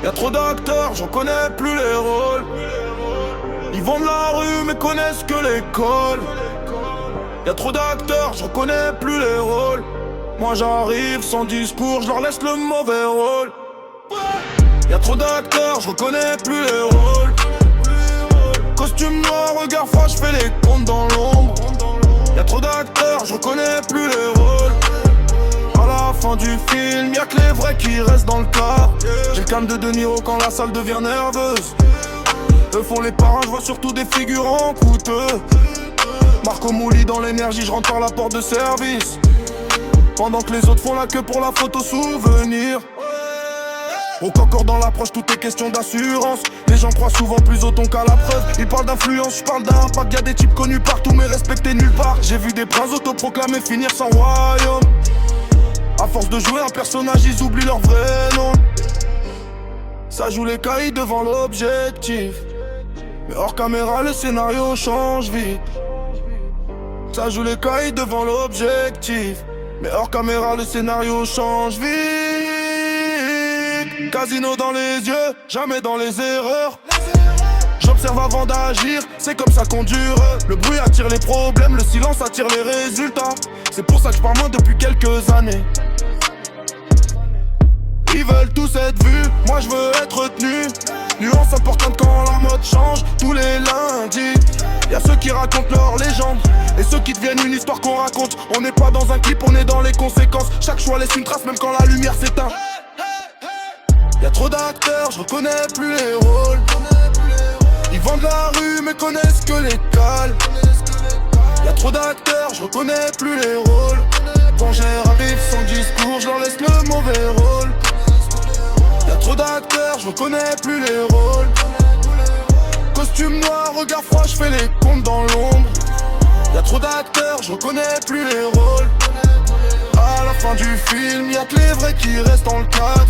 Y'a trop d'acteurs, j'en connais plus les rôles. Ils vendent la rue mais connaissent que l'école. Y'a trop d'acteurs, j'en connais plus les rôles. Moi j'arrive sans discours, je leur laisse le mauvais rôle. Y'a trop d'acteurs, je reconnais plus les rôles. Costume noir, regard froid, je fais les comptes dans l'ombre. Y'a trop d'acteurs, je reconnais plus les rôles. À la fin du film, y'a que les vrais qui restent dans le cadre. J'ai le calme de De Niro quand la salle devient nerveuse. Eux font les parrains, je vois surtout des figurants coûteux. Marco Mouli dans l'énergie, je rentre par la porte de service. Pendant que les autres font la queue pour la photo souvenir. Au encore dans l'approche, tout est question d'assurance. Les gens croient souvent plus au ton qu'à la preuve. Ils parlent d'influence, je parle d'impact. Y'a des types connus partout mais respectés nulle part. J'ai vu des princes autoproclamés finir sans royaume. À force de jouer un personnage, ils oublient leur vrai nom. Ça joue les cailles devant l'objectif. Mais hors caméra, le scénario change vite. Ça joue les cailles devant l'objectif. Mais hors caméra, le scénario change vite. Casino dans les yeux, jamais dans les erreurs. J'observe avant d'agir, c'est comme ça qu'on dure. Le bruit attire les problèmes, le silence attire les résultats. C'est pour ça que je parle moins depuis quelques années. Ils veulent tous être vus, moi je veux être retenu. Nuance importante quand la mode change, tous les lundis. Y'a ceux qui racontent leur légende et ceux qui deviennent une histoire qu'on raconte. On n'est pas dans un clip, on est dans les conséquences. Chaque choix laisse une trace même quand la lumière s'éteint. Y'a trop d'acteurs, je reconnais plus les rôles. Ils vendent la rue mais connaissent que l'école. Y'a trop d'acteurs, je reconnais plus les rôles. Quand j'arrive sans discours, je leur laisse le mauvais rôle. Y'a trop d'acteurs, je reconnais plus les rôles. Costume noir, regard froid, je fais les comptes dans l'ombre. Y'a trop d'acteurs, je reconnais plus les rôles. À la fin du film, y'a que les vrais qui restent dans le cadre.